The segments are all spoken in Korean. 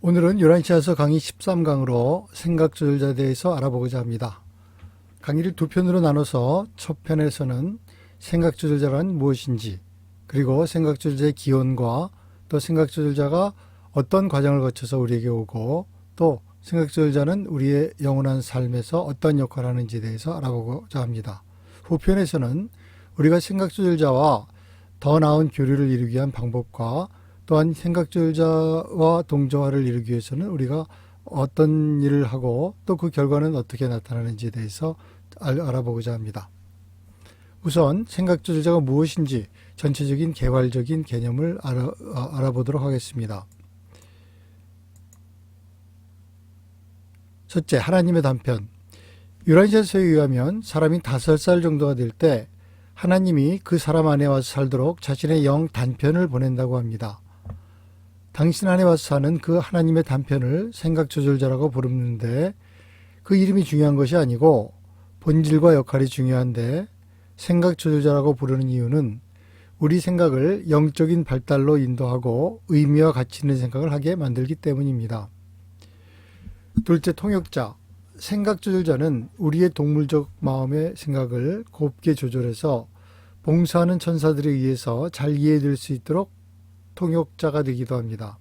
오늘은 요란시아서 강의 13강으로 생각조절자에 대해서 알아보고자 합니다. 강의를 두 편으로 나눠서 첫 편에서는 생각조절자란 무엇인지, 그리고 생각조절자의 기원과 또 생각조절자가 어떤 과정을 거쳐서 우리에게 오고, 또 생각조절자는 우리의 영원한 삶에서 어떤 역할을 하는지에 대해서 알아보고자 합니다. 후편에서는 우리가 생각조절자와 더 나은 교류를 이루기 위한 방법과 또한 생각조절자와 동조화를 이루기 위해서는 우리가 어떤 일을 하고 또 그 결과는 어떻게 나타나는지에 대해서 알아보고자 합니다. 우선 생각조절자가 무엇인지 전체적인 개괄적인 개념을 알아보도록 하겠습니다. 첫째, 하나님의 단편. 요란시아서에 의하면 사람이 5살 정도가 될 때 하나님이 그 사람 안에 와서 살도록 자신의 영 단편을 보낸다고 합니다. 당신 안에 와서 사는 그 하나님의 단편을 생각조절자라고 부르는데 그 이름이 중요한 것이 아니고 본질과 역할이 중요한데 생각조절자라고 부르는 이유는 우리 생각을 영적인 발달로 인도하고 의미와 가치 있는 생각을 하게 만들기 때문입니다. 둘째, 통역자. 생각조절자는 우리의 동물적 마음의 생각을 곱게 조절해서 봉사하는 천사들에 의해서 잘 이해될 수 있도록 통역자가 되기도 합니다.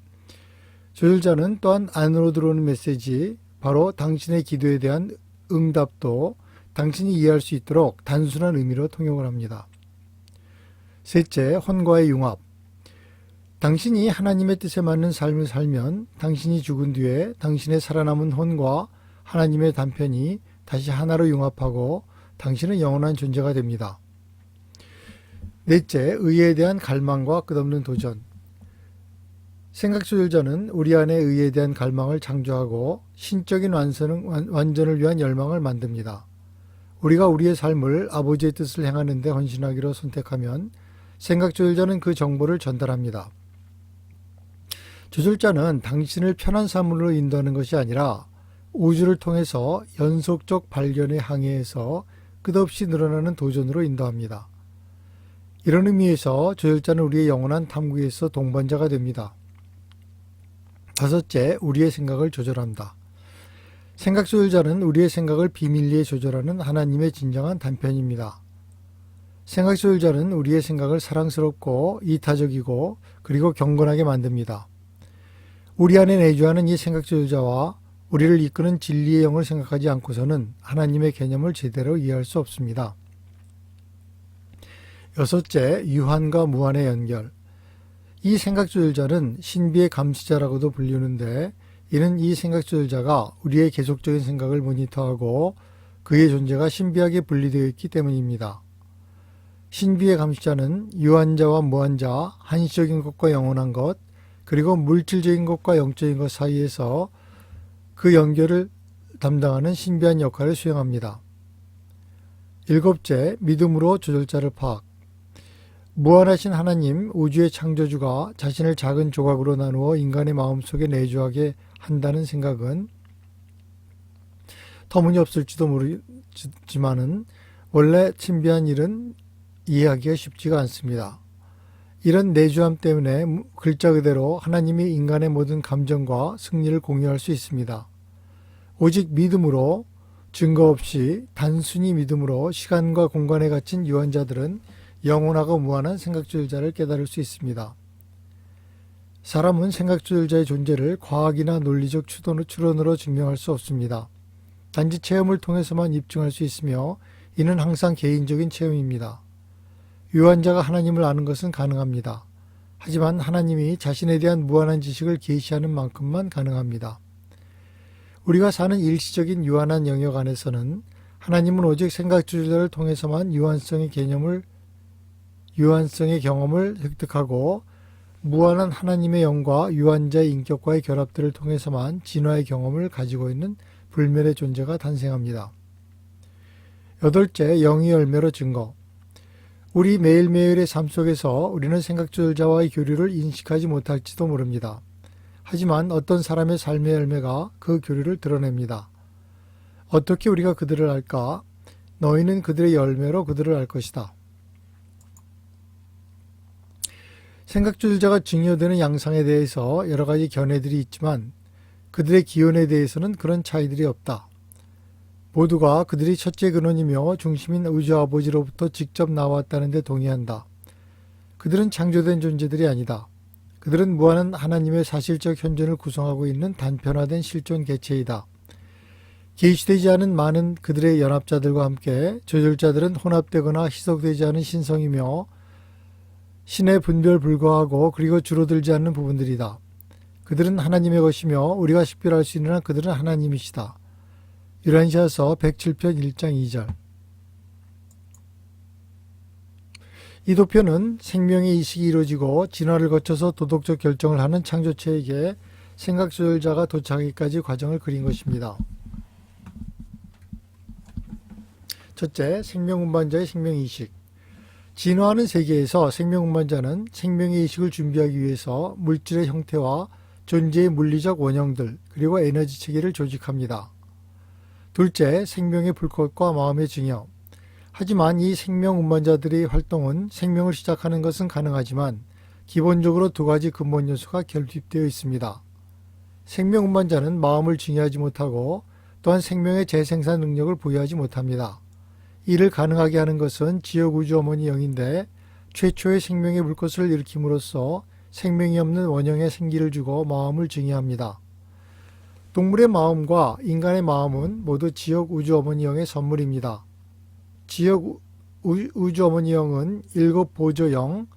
조절자는 또한 안으로 들어오는 메시지, 바로 당신의 기도에 대한 응답도 당신이 이해할 수 있도록 단순한 의미로 통역을 합니다. 셋째, 혼과의 융합. 당신이 하나님의 뜻에 맞는 삶을 살면 당신이 죽은 뒤에 당신의 살아남은 혼과 하나님의 단편이 다시 하나로 융합하고 당신은 영원한 존재가 됩니다. 넷째, 의에 대한 갈망과 끝없는 도전. 생각조절자는 우리 안에 의에 대한 갈망을 창조하고 신적인 완전을 위한 열망을 만듭니다. 우리가 우리의 삶을 아버지의 뜻을 행하는 데 헌신하기로 선택하면 생각조절자는 그 정보를 전달합니다. 조절자는 당신을 편한 삶으로 인도하는 것이 아니라 우주를 통해서 연속적 발견의 항해에서 끝없이 늘어나는 도전으로 인도합니다. 이런 의미에서 조절자는 우리의 영원한 탐구에서 동반자가 됩니다. 다섯째, 우리의 생각을 조절한다. 생각조절자는 우리의 생각을 비밀리에 조절하는 하나님의 진정한 단편입니다. 생각조절자는 우리의 생각을 사랑스럽고 이타적이고 그리고 경건하게 만듭니다. 우리 안에 내주하는 이 생각조절자와 우리를 이끄는 진리의 영을 생각하지 않고서는 하나님의 개념을 제대로 이해할 수 없습니다. 여섯째, 유한과 무한의 연결. 이 생각조절자는 신비의 감시자라고도 불리는데 이는 이 생각조절자가 우리의 계속적인 생각을 모니터하고 그의 존재가 신비하게 분리되어 있기 때문입니다. 신비의 감시자는 유한자와 무한자, 한시적인 것과 영원한 것, 그리고 물질적인 것과 영적인 것 사이에서 그 연결을 담당하는 신비한 역할을 수행합니다. 일곱째, 믿음으로 조절자를 파악. 무한하신 하나님, 우주의 창조주가 자신을 작은 조각으로 나누어 인간의 마음속에 내주하게 한다는 생각은 터무니없을지도 모르지만은 원래 신비한 일은 이해하기가 쉽지가 않습니다. 이런 내주함 때문에 글자 그대로 하나님이 인간의 모든 감정과 승리를 공유할 수 있습니다. 오직 믿음으로, 증거 없이 단순히 믿음으로 시간과 공간에 갇힌 유한자들은 영원하고 무한한 생각조절자를 깨달을 수 있습니다. 사람은 생각조절자의 존재를 과학이나 논리적 추론으로 증명할 수 없습니다. 단지 체험을 통해서만 입증할 수 있으며 이는 항상 개인적인 체험입니다. 유한자가 하나님을 아는 것은 가능합니다. 하지만 하나님이 자신에 대한 무한한 지식을 계시하는 만큼만 가능합니다. 우리가 사는 일시적인 유한한 영역 안에서는 하나님은 오직 생각조절자를 통해서만 유한성의 경험을 획득하고 무한한 하나님의 영과 유한자의 인격과의 결합들을 통해서만 진화의 경험을 가지고 있는 불멸의 존재가 탄생합니다. 여덟째, 영의 열매로 증거. 우리 매일매일의 삶 속에서 우리는 생각조절자와의 교류를 인식하지 못할지도 모릅니다. 하지만 어떤 사람의 삶의 열매가 그 교류를 드러냅니다. 어떻게 우리가 그들을 알까? 너희는 그들의 열매로 그들을 알 것이다. 생각조절자가 증여되는 양상에 대해서 여러 가지 견해들이 있지만 그들의 기원에 대해서는 그런 차이들이 없다. 모두가 그들이 첫째 근원이며 중심인 우주 아버지로부터 직접 나왔다는 데 동의한다. 그들은 창조된 존재들이 아니다. 그들은 무한한 하나님의 사실적 현존을 구성하고 있는 단편화된 실존 개체이다. 계시되지 않은 많은 그들의 연합자들과 함께 조절자들은 혼합되거나 희석되지 않은 신성이며 신의 분별 불가하고 그리고 줄어들지 않는 부분들이다. 그들은 하나님의 것이며 우리가 식별할 수 있는 한 그들은 하나님이시다. 유란시아서 107편 1장 2절. 이 도표는 생명의 이식이 이루어지고 진화를 거쳐서 도덕적 결정을 하는 창조체에게 생각 조절자가 도착하기까지 과정을 그린 것입니다. 첫째, 생명 운반자의 생명 이식. 진화하는 세계에서 생명 운반자는 생명의 이식을 준비하기 위해서 물질의 형태와 존재의 물리적 원형들 그리고 에너지 체계를 조직합니다. 둘째, 생명의 불꽃과 마음의 증여. 하지만 이 생명 운반자들의 활동은 생명을 시작하는 것은 가능하지만 기본적으로 두 가지 근본 요소가 결핍되어 있습니다. 생명 운반자는 마음을 증여하지 못하고 또한 생명의 재생산 능력을 부여하지 못합니다. 이를 가능하게 하는 것은 지역 우주 어머니 영인데 최초의 생명의 불꽃을 일으킴으로써 생명이 없는 원형에 생기를 주고 마음을 증여합니다. 동물의 마음과 인간의 마음은 모두 지역 우주 어머니 영의 선물입니다. 지역 우주 어머니 영은 7 보조영,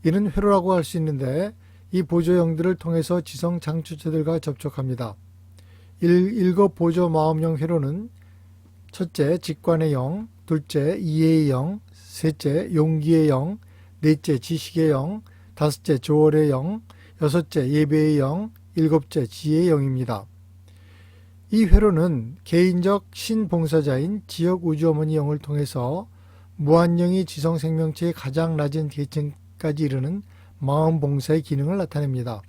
이는 회로라고 할 수 있는데 이 보조영들을 통해서 지성 창조체들과 접촉합니다. 7 보조 마음영 회로는 첫째 직관의 영, 둘째 이해의 영, 셋째 용기의 영, 넷째 지식의 영, 다섯째 조월의 영, 여섯째 예배의 영, 일곱째 지혜의 영입니다. 이 회로는 개인적 신봉사자인 지역 우주어머니 영을 통해서 무한영이 지성생명체의 가장 낮은 계층까지 이르는 마음봉사의 기능을 나타냅니다.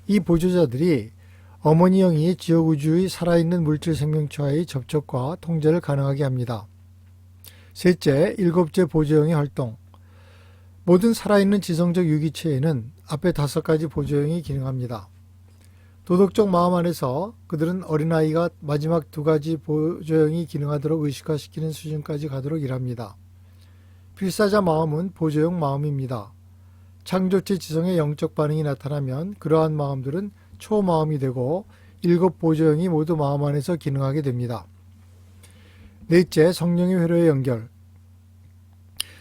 이 보조자들이 어머니 영이 지역 우주의 살아있는 물질 생명체와의 접촉과 통제를 가능하게 합니다. 셋째, 일곱째 보조영의 활동. 모든 살아있는 지성적 유기체에는 앞에 5가지 보조영이 기능합니다. 도덕적 마음 안에서 그들은 어린아이가 마지막 2가지 보조영이 기능하도록 의식화시키는 수준까지 가도록 일합니다. 필사자 마음은 보조영 마음입니다. 창조체 지성의 영적 반응이 나타나면 그러한 마음들은 초마음이 되고 7 보조영이 모두 마음 안에서 기능하게 됩니다. 넷째, 성령의 회로의 연결.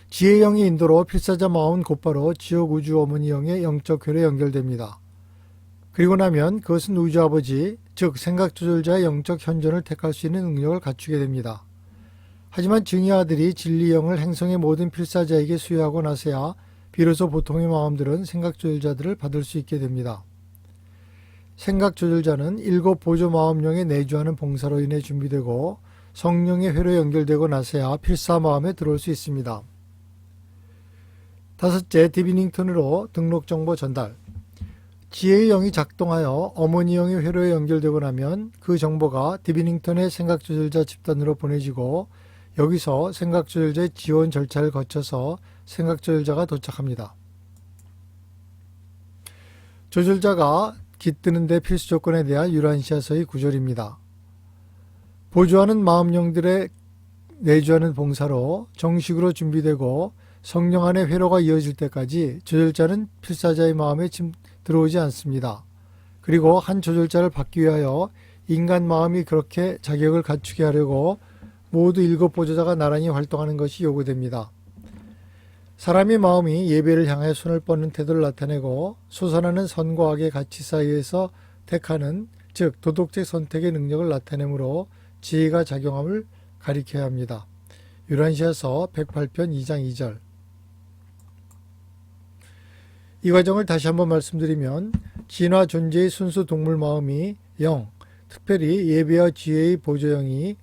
지혜의 영의 인도로 필사자 마음은 곧바로 지옥 우주 어머니 영의 영적 회로에 연결됩니다. 그리고 나면 그것은 우주 아버지, 즉 생각 조절자의 영적 현존을 택할 수 있는 능력을 갖추게 됩니다. 하지만 증의 아들이 진리 영을 행성의 모든 필사자에게 수여하고 나서야 비로소 보통의 마음들은 생각 조절자들을 받을 수 있게 됩니다. 생각 조절자는 7 보조 마음령에 내주하는 봉사로 인해 준비되고 성령의 회로에 연결되고 나서야 필사 마음에 들어올 수 있습니다. 다섯째, 디비닝턴으로 등록 정보 전달. 지혜의 영이 작동하여 어머니 영의 회로에 연결되고 나면 그 정보가 디비닝턴의 생각 조절자 집단으로 보내지고 여기서 생각 조절자의 지원 절차를 거쳐서 생각 조절자가 도착합니다. 조절자가 깃드는 데 필수 조건에 대한 유란시아서의 구절입니다. 보조하는 마음령들의 내주하는 봉사로 정식으로 준비되고 성령 안의 회로가 이어질 때까지 조절자는 필사자의 마음에 들어오지 않습니다. 그리고 한 조절자를 받기 위하여 인간 마음이 그렇게 자격을 갖추게 하려고 모두 7 보조자가 나란히 활동하는 것이 요구됩니다. 사람의 마음이 예배를 향해 손을 뻗는 태도를 나타내고 솟아나는 선과 악의 가치 사이에서 택하는, 즉 도덕적 선택의 능력을 나타내므로 지혜가 작용함을 가리켜야 합니다. 유란시아서 108편 2장 2절. 이 과정을 다시 한번 말씀드리면 진화 존재의 순수 동물 마음이 영, 특별히 예배와 지혜의 보조영이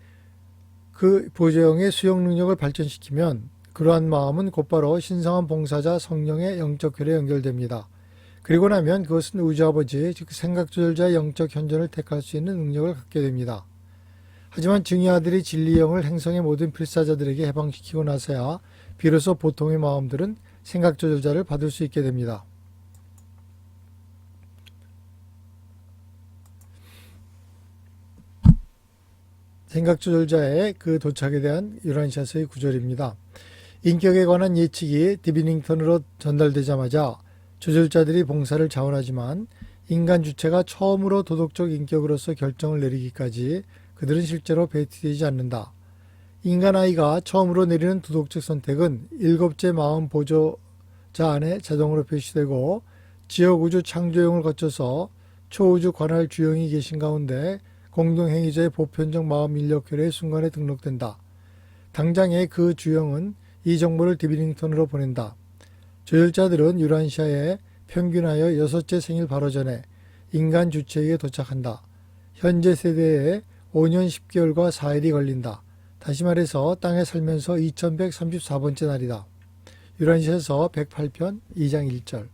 그 보조영의 수용 능력을 발전시키면 그러한 마음은 곧바로 신성한 봉사자 성령의 영적 회로에 연결됩니다. 그리고 나면 그것은 우주 아버지, 즉 생각 조절자의 영적 현존을 택할 수 있는 능력을 갖게 됩니다. 하지만 증의 아들이 진리 영을 행성의 모든 필사자들에게 해방시키고 나서야 비로소 보통의 마음들은 생각 조절자를 받을 수 있게 됩니다. 생각조절자의 그 도착에 대한 유란시아서의 구절입니다. 인격에 관한 예측이 디비닝턴으로 전달되자마자 조절자들이 봉사를 자원하지만 인간 주체가 처음으로 도덕적 인격으로서 결정을 내리기까지 그들은 실제로 배치되지 않는다. 인간 아이가 처음으로 내리는 도덕적 선택은 일곱째 마음 보조자 안에 자동으로 표시되고 지역우주 창조형을 거쳐서 초우주 관할 주형이 계신 가운데 공동행위자의 보편적 마음 인력 결의 순간에 등록된다. 당장의 그 주형은 이 정보를 디비닝턴으로 보낸다. 조율자들은 유란시아에 평균하여 6째 생일 바로 전에 인간 주체에게 도착한다. 현재 세대에 5년 10개월과 4일이 걸린다. 다시 말해서 땅에 살면서 2134번째 날이다. 유란시아서 108편 2장 1절.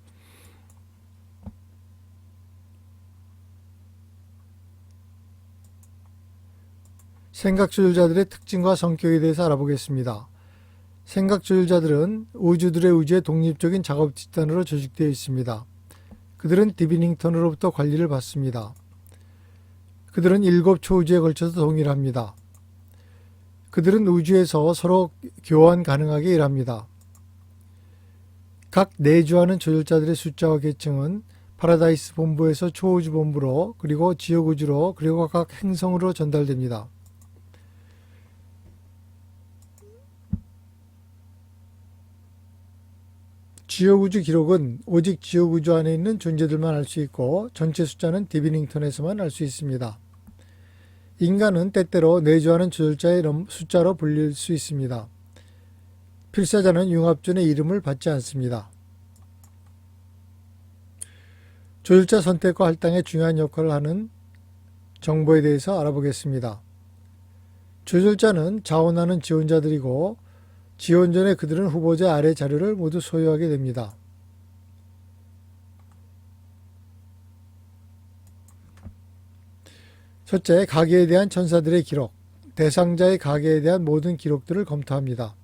생각조율자들의 특징과 성격에 대해서 알아보겠습니다. 생각조율자들은 우주들의 우주의 독립적인 작업 집단으로 조직되어 있습니다. 그들은 디비닝턴으로부터 관리를 받습니다. 그들은 7 초우주에 걸쳐서 동일합니다. 그들은 우주에서 서로 교환 가능하게 일합니다. 각 내주하는 조율자들의 숫자와 계층은 파라다이스 본부에서 초우주 본부로 그리고 지역우주로 그리고 각 행성으로 전달됩니다. 지역우주 기록은 오직 지역우주 안에 있는 존재들만 알 수 있고 전체 숫자는 디비닝턴에서만 알 수 있습니다. 인간은 때때로 내주하는 조절자의 숫자로 불릴 수 있습니다. 필사자는 융합존의 이름을 받지 않습니다. 조율자 선택과 할당에 중요한 역할을 하는 정보에 대해서 알아보겠습니다. 조율자는 자원하는 지원자들이고 지원전에 그들은 후보자 아래 자료를 모두 소유하게 됩니다. 첫째, 가계에 대한 천사들의 기록, 대상자의 가계에 대한 모든 기록들을 검토합니다.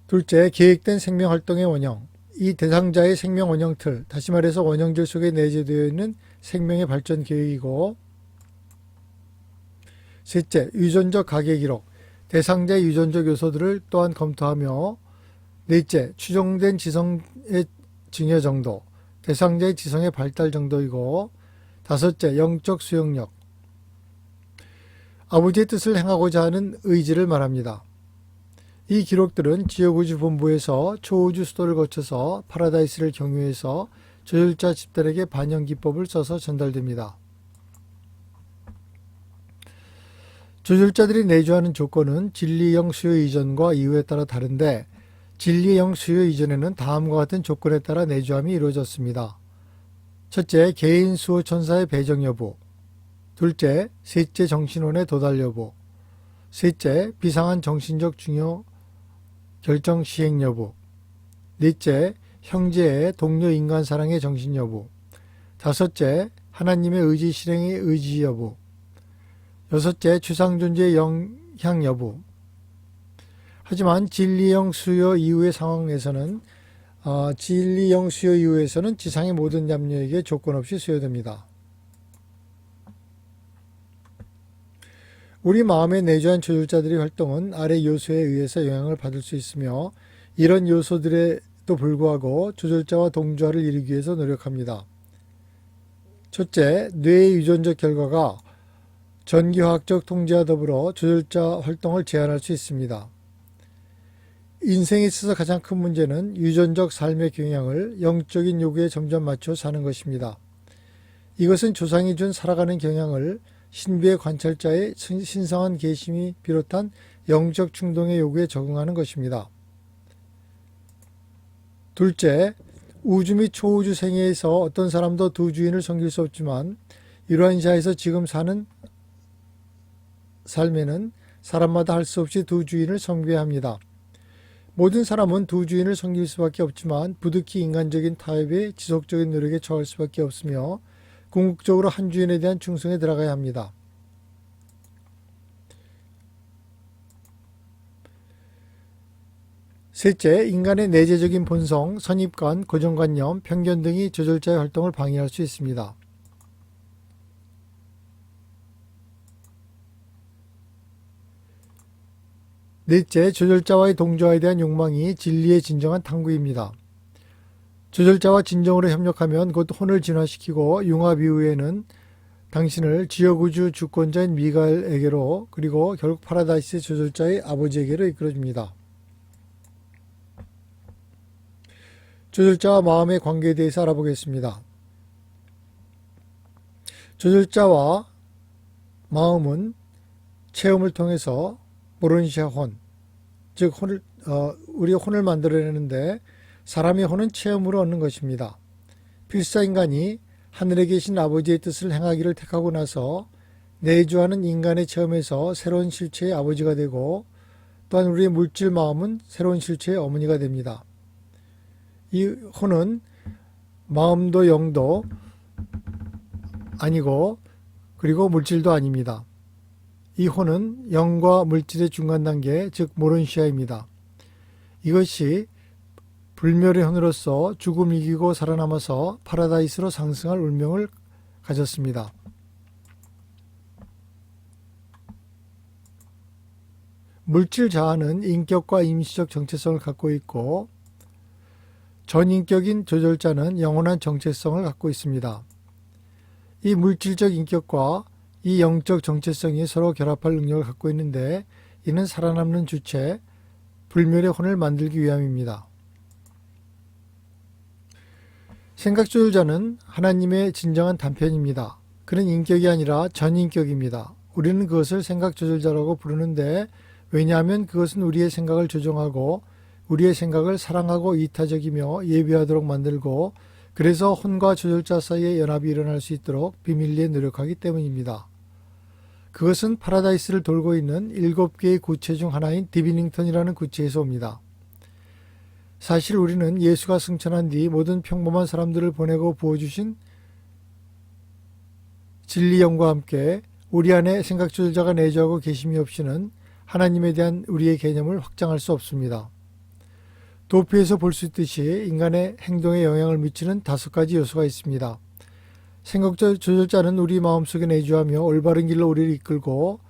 둘째, 계획된 생명활동의 원형, 이 대상자의 생명 원형 틀, 다시 말해서 원형질 속에 내재되어 있는 생명의 발전 계획이고, 셋째, 유전적 가계 기록, 대상자의 유전적 요소들을 또한 검토하며, 넷째, 추정된 지성의 증여 정도, 대상자의 지성의 발달 정도이고, 다섯째, 영적 수용력, 아버지의 뜻을 행하고자 하는 의지를 말합니다. 이 기록들은 지역우주 본부에서 초우주 수도를 거쳐서 파라다이스를 경유해서 조율자 집단에게 반영 기법을 써서 전달됩니다. 조율자들이 내주하는 조건은 진리형 수요 이전과 이후에 따라 다른데 진리형 수요 이전에는 다음과 같은 조건에 따라 내주함이 이루어졌습니다. 첫째, 개인 수호 천사의 배정 여부. 둘째, 셋째, 정신혼의 도달 여부. 셋째, 비상한 정신적 중요 결정 시행 여부. 넷째, 형제의 동료 인간 사랑의 정신 여부. 다섯째, 하나님의 의지 실행의 의지 여부. 여섯째, 추상 존재의 영향 여부. 하지만 진리형 수요 이후의 상황에서는 진리형 수요 이후에서는 지상의 모든 잡녀에게 조건 없이 수요됩니다. 우리 마음에 내주한 조율자들의 활동은 아래 요소에 의해서 영향을 받을 수 있으며 이런 요소들에도 불구하고 조절자와 동조화를 이루기 위해서 노력합니다. 첫째, 뇌의 유전적 결과가 전기화학적 통제와 더불어 조절자 활동을 제한할 수 있습니다. 인생에 있어서 가장 큰 문제는 유전적 삶의 경향을 영적인 요구에 점점 맞춰 사는 것입니다. 이것은 조상이 준 살아가는 경향을 신비의 관찰자의 신성한 계심이 비롯한 영적 충동의 요구에 적응하는 것입니다. 둘째, 우주 및 초우주 생애에서 어떤 사람도 두 주인을 섬길 수 없지만 이러한 시야에서 지금 사는 삶에는 사람마다 할 수 없이 두 주인을 섬겨야 합니다. 모든 사람은 두 주인을 섬길 수밖에 없지만 부득이 인간적인 타협에 지속적인 노력에 처할 수밖에 없으며 궁극적으로 한 주인에 대한 충성에 들어가야 합니다. 셋째, 인간의 내재적인 본성, 선입관, 고정관념, 편견 등이 조절자의 활동을 방해할 수 있습니다. 넷째, 조절자와의 동조화에 대한 욕망이 진리의 진정한 탐구입니다. 조절자와 진정으로 협력하면 곧 혼을 진화시키고 융합 이후에는 당신을 지역우주 주권자인 미가엘에게로 그리고 결국 파라다이스의 조절자의 아버지에게로 이끌어줍니다. 조절자와 마음의 관계에 대해서 알아보겠습니다. 조절자와 마음은 체험을 통해서 모론시아 혼, 즉 우리가 혼을 만들어내는데 사람의 혼은 체험으로 얻는 것입니다. 필사인간이 하늘에 계신 아버지의 뜻을 행하기를 택하고 나서 내주하는 인간의 체험에서 새로운 실체의 아버지가 되고 또한 우리의 물질 마음은 새로운 실체의 어머니가 됩니다. 이 혼은 마음도 영도 아니고 그리고 물질도 아닙니다. 이 혼은 영과 물질의 중간 단계, 즉 모론시아입니다. 이것이 불멸의 혼으로서 죽음을 이기고 살아남아서 파라다이스로 상승할 운명을 가졌습니다. 물질 자아는 인격과 임시적 정체성을 갖고 있고 전인격인 조절자는 영원한 정체성을 갖고 있습니다. 이 물질적 인격과 이 영적 정체성이 서로 결합할 능력을 갖고 있는데 이는 살아남는 주체, 불멸의 혼을 만들기 위함입니다. 생각조절자는 하나님의 진정한 단편입니다. 그는 인격이 아니라 전인격입니다. 우리는 그것을 생각조절자라고 부르는데 왜냐하면 그것은 우리의 생각을 조종하고 우리의 생각을 사랑하고 이타적이며 예비하도록 만들고 그래서 혼과 조절자 사이의 연합이 일어날 수 있도록 비밀리에 노력하기 때문입니다. 그것은 파라다이스를 돌고 있는 7개의 구체 중 하나인 디비닝턴이라는 구체에서 옵니다. 사실 우리는 예수가 승천한 뒤 모든 평범한 사람들을 보내고 부어주신 진리 영과 함께 우리 안에 생각조절자가 내주하고 계심이 없이는 하나님에 대한 우리의 개념을 확장할 수 없습니다. 도피에서 볼 수 있듯이 인간의 행동에 영향을 미치는 5가지 요소가 있습니다. 생각조절자는 우리 마음속에 내주하며 올바른 길로 우리를 이끌고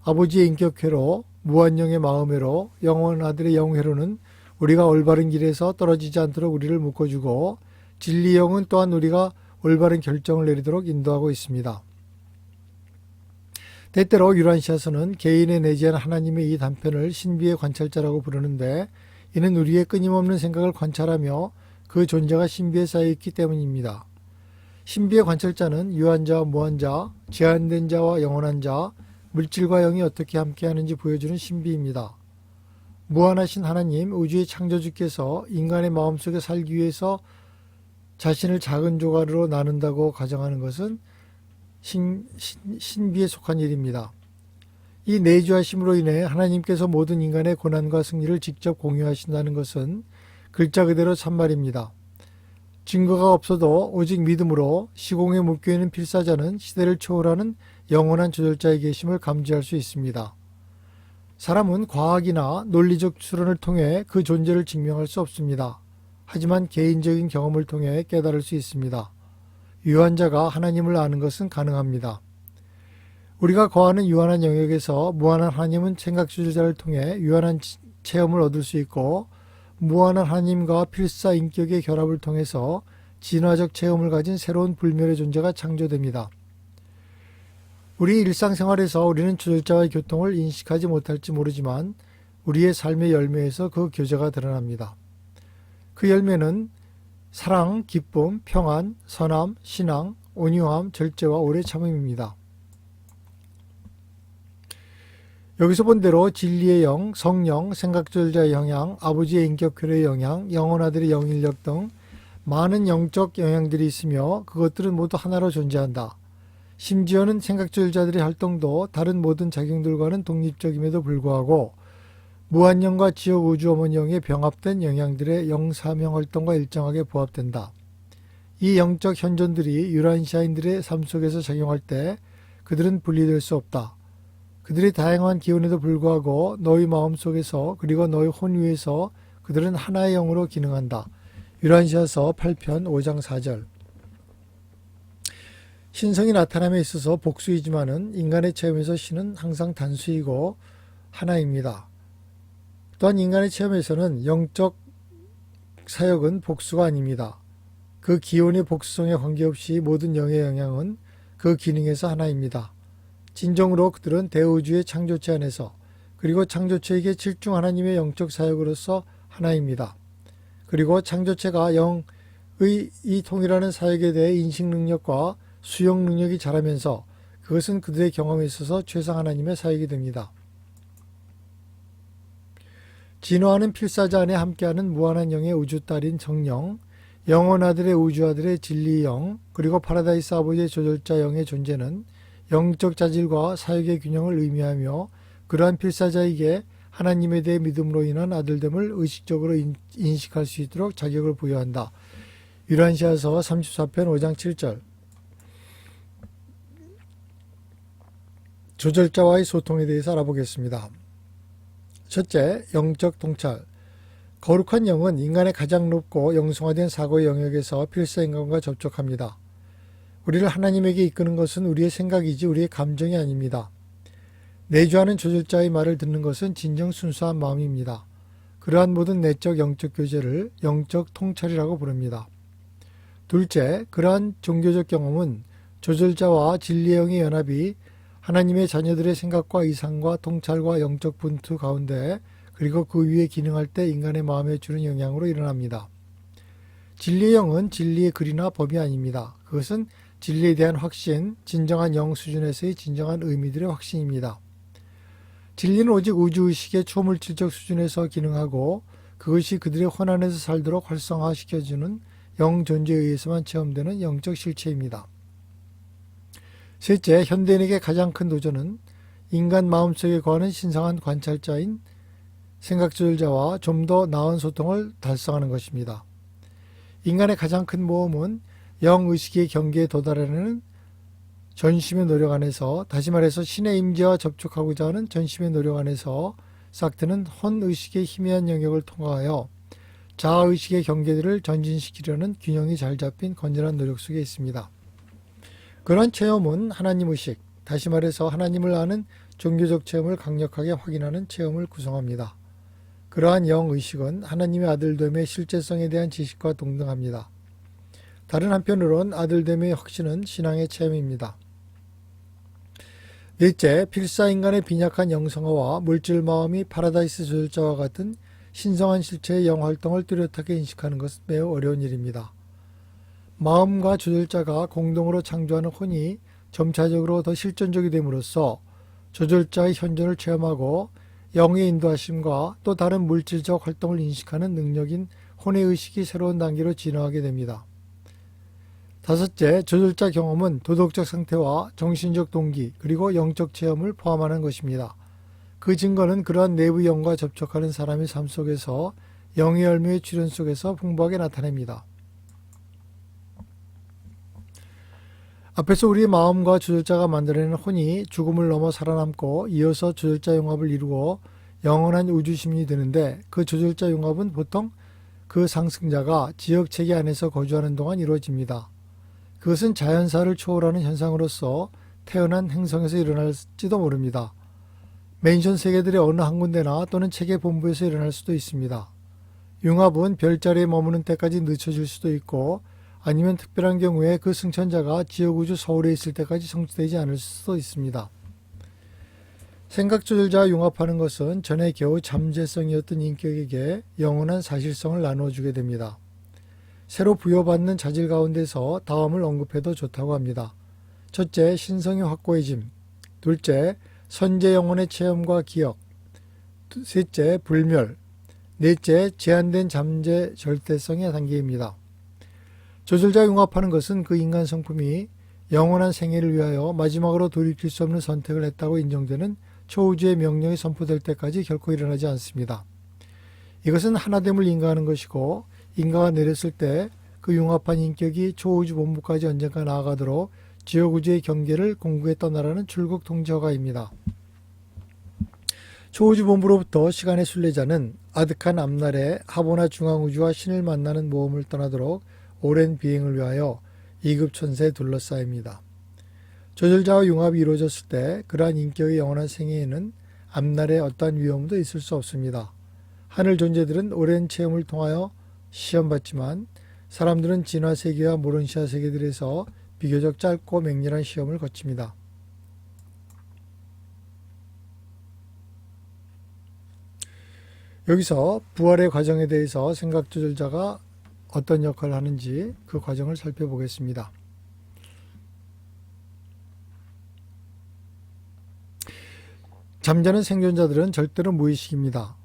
아버지의 인격회로 무한영의 마음회로 영원 아들의 영회로는 우리가 올바른 길에서 떨어지지 않도록 우리를 묶어주고 진리 영은 또한 우리가 올바른 결정을 내리도록 인도하고 있습니다. 때때로 유란시아서는 개인에 내재한 하나님의 이 단편을 신비의 관찰자라고 부르는데 이는 우리의 끊임없는 생각을 관찰하며 그 존재가 신비에 쌓여있기 때문입니다. 신비의 관찰자는 유한자와 무한자, 제한된 자와 영원한 자, 물질과 영이 어떻게 함께하는지 보여주는 신비입니다. 무한하신 하나님, 우주의 창조주께서 인간의 마음속에 살기 위해서 자신을 작은 조각으로 나눈다고 가정하는 것은 신비에 속한 일입니다. 이 내주하심으로 인해 하나님께서 모든 인간의 고난과 승리를 직접 공유하신다는 것은 글자 그대로 참말입니다. 증거가 없어도 오직 믿음으로 시공에 묶여있는 필사자는 시대를 초월하는 영원한 조절자의 계심을 감지할 수 있습니다. 사람은 과학이나 논리적 추론을 통해 그 존재를 증명할 수 없습니다. 하지만 개인적인 경험을 통해 깨달을 수 있습니다. 유한자가 하나님을 아는 것은 가능합니다. 우리가 거하는 유한한 영역에서 무한한 하나님은 생각조절자를 통해 유한한 체험을 얻을 수 있고 무한한 하나님과 필사 인격의 결합을 통해서 진화적 체험을 가진 새로운 불멸의 존재가 창조됩니다. 우리 일상생활에서 우리는 조절자와의 교통을 인식하지 못할지 모르지만 우리의 삶의 열매에서 그 교제가 드러납니다. 그 열매는 사랑, 기쁨, 평안, 선함, 신앙, 온유함, 절제와 오래 참음입니다. 여기서 본 대로 진리의 영, 성령, 생각조절자의 영향, 아버지의 인격회로의 영향, 영혼 아들의 영인력 등 많은 영적 영향들이 있으며 그것들은 모두 하나로 존재한다. 심지어는 생각조절자들의 활동도 다른 모든 작용들과는 독립적임에도 불구하고 무한영과 지역 우주 어머니영의 병합된 영향들의 영사명 활동과 일정하게 부합된다. 이 영적 현존들이 유란시아인들의 삶 속에서 작용할 때 그들은 분리될 수 없다. 그들의 다양한 기운에도 불구하고 너희 마음속에서 그리고 너희 혼 위에서 그들은 하나의 영으로 기능한다. 유란시아서 8편 5장 4절. 신성이 나타남에 있어서 복수이지만은 인간의 체험에서 신은 항상 단수이고 하나입니다. 또한 인간의 체험에서는 영적 사역은 복수가 아닙니다. 그 기온의 복수성에 관계없이 모든 영의 영향은 그 기능에서 하나입니다. 진정으로 그들은 대우주의 창조체 안에서 그리고 창조체에게 질중 하나님의 영적 사역으로서 하나입니다. 그리고 창조체가 영의 이 통일하는 사역에 대해 인식 능력과 수용 능력이 자라면서 그것은 그들의 경험에 있어서 최상 하나님의 사역이 됩니다. 진화하는 필사자 안에 함께하는 무한한 영의 우주딸인 성령, 영혼아들의 우주아들의 진리영, 그리고 파라다이스 아버지의 조절자 영의 존재는 영적 자질과 사역의 균형을 의미하며 그러한 필사자에게 하나님에 대해 믿음으로 인한 아들됨을 의식적으로 인식할 수 있도록 자격을 부여한다. 유란시아서 34편 5장 7절. 조절자와의 소통에 대해서 알아보겠습니다. 첫째, 영적 통찰. 거룩한 영은 인간의 가장 높고 영성화된 사고의 영역에서 필사인간과 접촉합니다. 우리를 하나님에게 이끄는 것은 우리의 생각이지 우리의 감정이 아닙니다. 내주하는 조절자의 말을 듣는 것은 진정 순수한 마음입니다. 그러한 모든 내적 영적 교제를 영적 통찰이라고 부릅니다. 둘째, 그러한 종교적 경험은 조절자와 진리의 영의 연합이 하나님의 자녀들의 생각과 이상과 통찰과 영적 분투 가운데 그리고 그 위에 기능할 때 인간의 마음에 주는 영향으로 일어납니다. 진리의 영은 진리의 글이나 법이 아닙니다. 그것은 진리에 대한 확신, 진정한 영 수준에서의 진정한 의미들의 확신입니다. 진리는 오직 우주의식의 초물질적 수준에서 기능하고 그것이 그들의 혼안에서 살도록 활성화시켜주는 영 존재에 의해서만 체험되는 영적 실체입니다. 셋째, 현대인에게 가장 큰 도전은 인간 마음속에 거하는 신성한 관찰자인 생각조절자와 좀 더 나은 소통을 달성하는 것입니다. 인간의 가장 큰 모험은 영의식의 경계에 도달하는 전심의 노력 안에서, 다시 말해서 신의 임재와 접촉하고자 하는 전심의 노력 안에서 싹트는 혼의식의 희미한 영역을 통하여 자아의식의 경계들을 전진시키려는 균형이 잘 잡힌 건전한 노력 속에 있습니다. 그런 체험은 하나님의식, 다시 말해서 하나님을 아는 종교적 체험을 강력하게 확인하는 체험을 구성합니다. 그러한 영의식은 하나님의 아들됨의 실제성에 대한 지식과 동등합니다. 다른 한편으론 아들됨의 확신은 신앙의 체험입니다. 넷째, 필사인간의 빈약한 영성화와 물질 마음이 파라다이스 조절자와 같은 신성한 실체의 영활동을 뚜렷하게 인식하는 것은 매우 어려운 일입니다. 마음과 조절자가 공동으로 창조하는 혼이 점차적으로 더 실존적이 됨으로써 조절자의 현존을 체험하고 영의 인도하심과 또 다른 물질적 활동을 인식하는 능력인 혼의 의식이 새로운 단계로 진화하게 됩니다. 다섯째, 조절자 경험은 도덕적 상태와 정신적 동기 그리고 영적 체험을 포함하는 것입니다. 그 증거는 그러한 내부 영과 접촉하는 사람의 삶 속에서 영의 열매의 출현 속에서 풍부하게 나타냅니다. 앞에서 우리의 마음과 조절자가 만들어내는 혼이 죽음을 넘어 살아남고 이어서 조절자 융합을 이루고 영원한 우주심이 되는데 그 조절자 융합은 보통 그 상승자가 지역체계 안에서 거주하는 동안 이루어집니다. 그것은 자연사를 초월하는 현상으로서 태어난 행성에서 일어날지도 모릅니다. 맨션 세계들의 어느 한 군데나 또는 체계 본부에서 일어날 수도 있습니다. 융합은 별자리에 머무는 때까지 늦춰질 수도 있고 아니면 특별한 경우에 그 승천자가 지역우주 서울에 있을 때까지 성취되지 않을 수도 있습니다. 생각조절자와 융합하는 것은 전에 겨우 잠재성이었던 인격에게 영원한 사실성을 나누어주게 됩니다. 새로 부여받는 자질 가운데서 다음을 언급해도 좋다고 합니다. 첫째, 신성의 확고해짐. 둘째, 선제 영혼의 체험과 기억. 셋째, 불멸. 넷째, 제한된 잠재 절대성의 단계입니다. 조절자 융합하는 것은 그 인간 성품이 영원한 생애를 위하여 마지막으로 돌이킬 수 없는 선택을 했다고 인정되는 초우주의 명령이 선포될 때까지 결코 일어나지 않습니다. 이것은 하나됨을 인가하는 것이고 인가가 내렸을 때 그 융합한 인격이 초우주 본부까지 언젠가 나아가도록 지역우주의 경계를 공구에 떠나라는 출국 통지허가입니다. 초우주 본부로부터 시간의 순례자는 아득한 앞날에 하보나 중앙우주와 신을 만나는 모험을 떠나도록 오랜 비행을 위하여 2급 천세에 둘러싸입니다. 조절자와 융합이 이루어졌을 때 그러한 인격의 영원한 생애에는 앞날에 어떠한 위험도 있을 수 없습니다. 하늘 존재들은 오랜 체험을 통하여 시험받지만 사람들은 진화 세계와 모론시아 세계들에서 비교적 짧고 맹렬한 시험을 거칩니다. 여기서 부활의 과정에 대해서 생각조절자가 어떤 역할을 하는지 그 과정을 살펴보겠습니다. 잠자는 생존자들은 절대로 무의식입니다.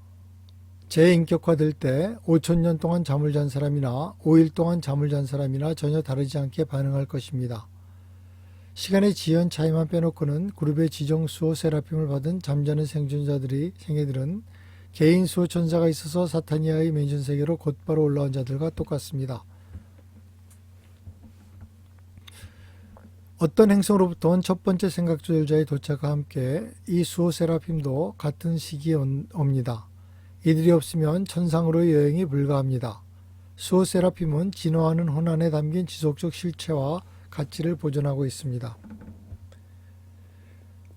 재인격화될 때 5,000년 동안 잠을 잔 사람이나 5일 동안 잠을 잔 사람이나 전혀 다르지 않게 반응할 것입니다. 시간의 지연 차이만 빼놓고는 그룹의 지정 수호 세라핌을 받은 잠자는 생존자들은 개인 수호 천사가 있어서 사타니아의 맨션 세계로 곧바로 올라온 자들과 똑같습니다. 어떤 행성으로부터 온 첫 번째 생각조절자의 도착과 함께 이 수호 세라핌도 같은 시기에 옵니다. 이들이 없으면 천상으로의 여행이 불가합니다. 수호 세라핌은 진화하는 혼안에 담긴 지속적 실체와 가치를 보존하고 있습니다.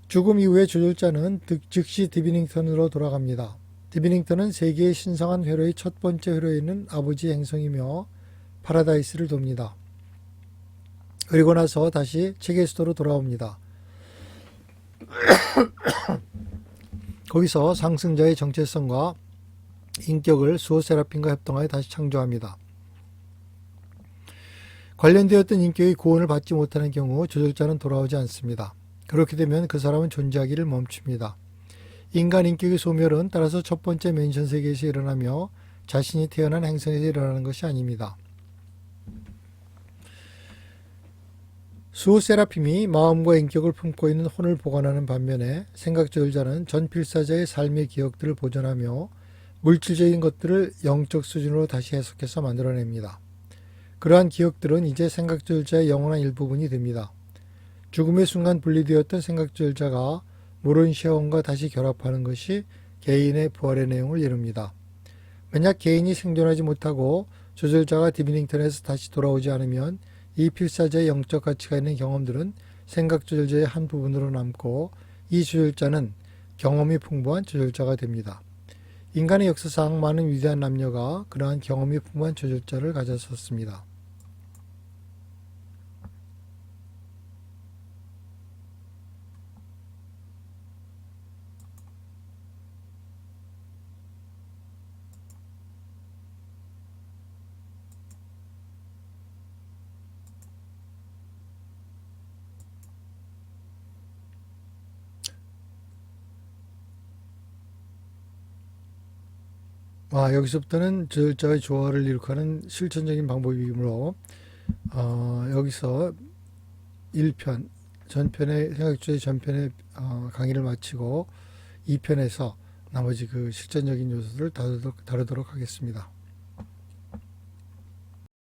죽음 이후의 조절자는 즉시 디비닝턴으로 돌아갑니다. 디비닝턴은 세계의 신성한 회로의 첫 번째 회로에 있는 아버지의 행성이며 파라다이스를 돕니다. 그리고 나서 다시 책의 수도로 돌아옵니다. 거기서 상승자의 정체성과 인격을 수호 세라핌과 협동하여 다시 창조합니다. 관련되었던 인격이 구원을 받지 못하는 경우 조절자는 돌아오지 않습니다. 그렇게 되면 그 사람은 존재하기를 멈춥니다. 인간 인격의 소멸은 따라서 첫 번째 맨션 세계에서 일어나며 자신이 태어난 행성에서 일어나는 것이 아닙니다. 수호 세라핌이 마음과 인격을 품고 있는 혼을 보관하는 반면에 생각조절자는 전 필사자의 삶의 기억들을 보존하며 물질적인 것들을 영적 수준으로 다시 해석해서 만들어냅니다. 그러한 기억들은 이제 생각조절자의 영원한 일부분이 됩니다. 죽음의 순간 분리되었던 생각조절자가 모론시아원과 다시 결합하는 것이 개인의 부활의 내용을 이룹니다. 만약 개인이 생존하지 못하고 조절자가 디비닝턴에서 다시 돌아오지 않으면 이 필사자의 영적 가치가 있는 경험들은 생각조절자의 한 부분으로 남고 이 조절자는 경험이 풍부한 조절자가 됩니다. 인간의 역사상 많은 위대한 남녀가 그러한 경험이 풍부한 조절자를 가졌었습니다. 여기서부터는 조절자의 조화를 이룩하는 실천적인 방법이므로 여기서 1편, 생각조절의 전편의 강의를 마치고 2편에서 나머지 그 실천적인 요소들을 다루도록 하겠습니다.